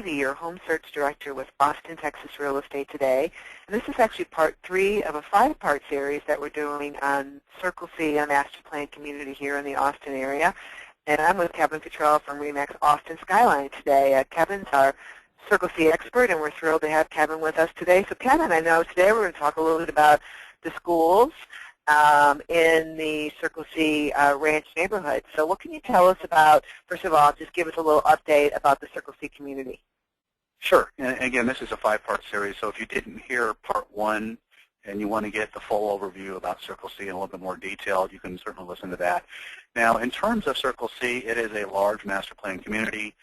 Kennedy, your home search director with Austin, Texas Real Estate today. And this is actually part 3 of a 5-part series that we're doing on Circle C, a master plan community here in the Austin area. And I'm with Kevin Cottrell from RE/MAX Austin Skyline today. Kevin's our Circle C expert, and we're thrilled to have Kevin with us today. So Kevin, I know today we're going to talk a little bit about the schools in the Circle C Ranch neighborhood. So what can you tell us about, first of all, just give us a little update about the Circle C community. Sure. And again, this is a 5-part series, so if you didn't hear part 1 and you want to get the full overview about Circle C in a little bit more detail, you can certainly listen to that. Now, in terms of Circle C, it is a large master plan community.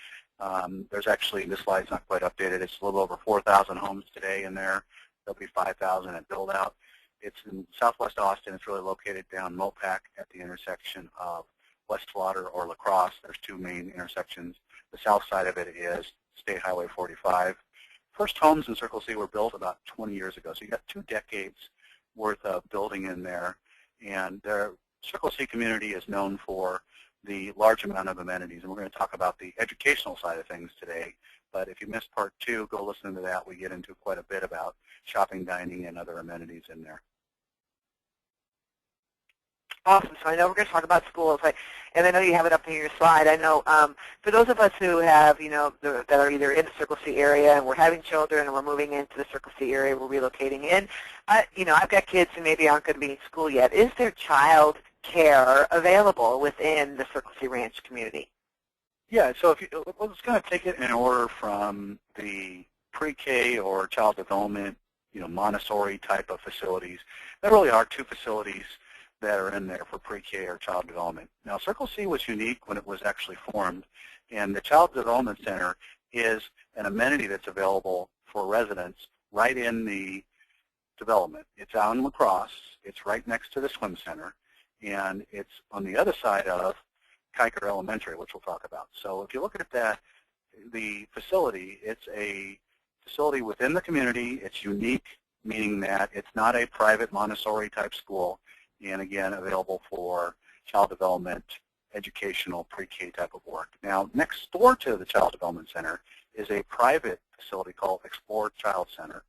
There's actually, this slide's not quite updated, it's a little over 4,000 homes today in there. There'll be 5,000 at build-out. It's in southwest Austin. It's really located down Mopac at the intersection of West Slaughter or La Crosse. There's 2 main intersections. The south side of it is State Highway 45. First homes in Circle C were built about 20 years ago, so you got 2 decades worth of building in there. And the Circle C community is known for the large amount of amenities, and we're going to talk about the educational side of things today. But if you missed part 2, go listen to that. We get into quite a bit about shopping, dining, and other amenities in there. Awesome. So I know we're going to talk about schools, and I know you have it up in your slide. I know for those of us who have, that are either in the Circle C area and we're having children and we're moving into the Circle C area, we're relocating in, I've got kids who maybe aren't going to be in school yet. Is there child care available within the Circle C Ranch community? Yeah, so let's kind of take it in order from the pre-K or child development, Montessori type of facilities. There really are 2 facilities that are in there for pre-K or child development. Now, Circle C was unique when it was actually formed, and the Child Development Center is an amenity that's available for residents right in the development. It's out in La Crosse. It's right next to the swim center, and it's on the other side of Kiker Elementary, which we'll talk about. So if you look at that, the facility, it's a facility within the community. It's unique, meaning that it's not a private Montessori type school, and again, available for child development, educational, pre-K type of work. Now, next door to the Child Development Center is a private facility called Explore Child Center,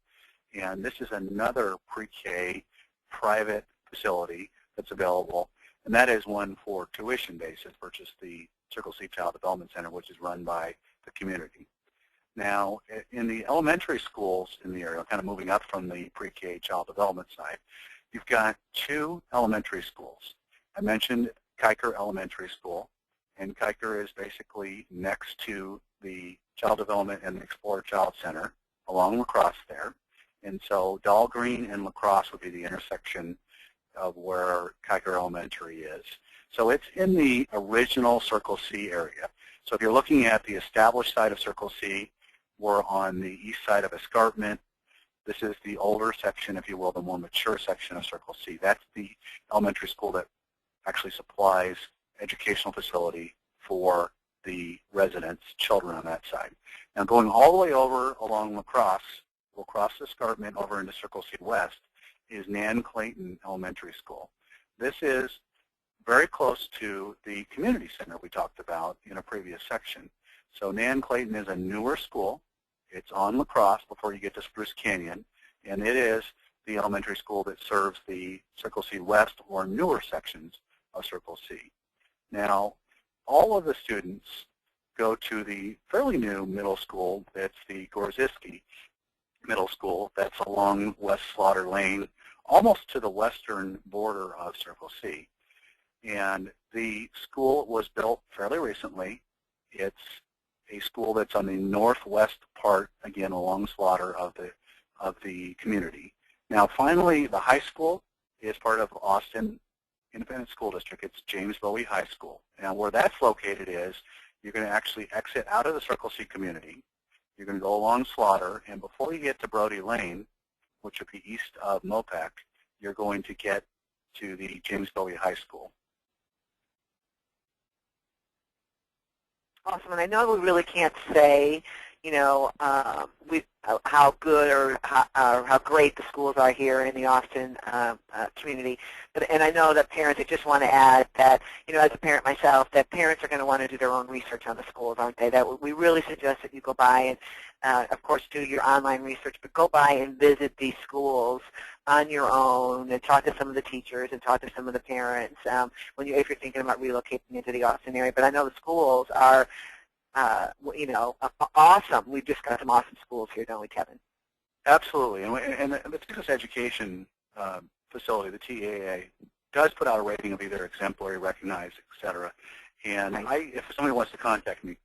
and this is another pre-K private facility that's available, and that is one for tuition basis versus the Circle C Child Development Center, which is run by the community. Now, in the elementary schools in the area, kind of moving up from the pre-K child development side, you've got 2 elementary schools. I mentioned Kiker Elementary School, and Kiker is basically next to the Child Development and the Explore Child Center along La Crosse there. And so Dahlgreen and La Crosse would be the intersection of where Kiker Elementary is. So it's in the original Circle C area. So if you're looking at the established side of Circle C, we're on the east side of Escarpment. This is the older section, if you will, the more mature section of Circle C. That's the elementary school that actually supplies educational facility for the residents, children on that side. Now going all the way over along La Crosse, we'll cross the escarpment over into Circle C West, is Nan Clayton Elementary School. This is very close to the community center we talked about in a previous section. So Nan Clayton is a newer school. It's on La Crosse before you get to Spruce Canyon, and it is the elementary school that serves the Circle C West or newer sections of Circle C. Now, all of the students go to the fairly new middle school. That's the Gorziski Middle School. That's along West Slaughter Lane, almost to the western border of Circle C. And the school was built fairly recently. It's a school that's on the northwest part, again, along Slaughter of the community. Now, finally, the high school is part of Austin Independent School District. It's James Bowie High School. Now, where that's located is you're going to actually exit out of the Circle C community. You're going to go along Slaughter, and before you get to Brody Lane, which would be east of Mopac, you're going to get to the James Bowie High School. Awesome, and I know we really can't say, how good or how great the schools are here in the Austin community. And I know that parents, I just want to add that, as a parent myself, that parents are going to want to do their own research on the schools, aren't they? That we really suggest that you go by and, of course, do your online research, but go by and visit these schools on your own and talk to some of the teachers and talk to some of the parents if you're thinking about relocating into the Austin area. But I know the schools are awesome. We've just got some awesome schools here, don't we, Kevin? Absolutely. And the Texas Education Facility, the TEAA, does put out a rating of either exemplary, recognized, et cetera. And Right. if somebody wants to contact me,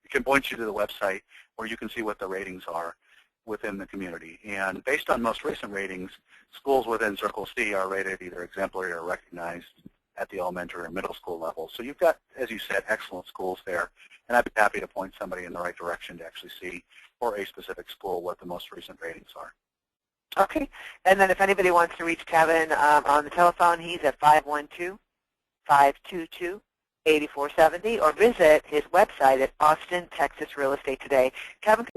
I can point you to the website where you can see what the ratings are within the community. And based on most recent ratings, schools within Circle C are rated either exemplary or recognized at the elementary or middle school level. So you've got, as you said, excellent schools there. And I'd be happy to point somebody in the right direction to actually see for a specific school what the most recent ratings are. Okay. And then if anybody wants to reach Kevin on the telephone, he's at 512-522-8470, or visit his website at Austin, Texas Real Estate Today. Kevin.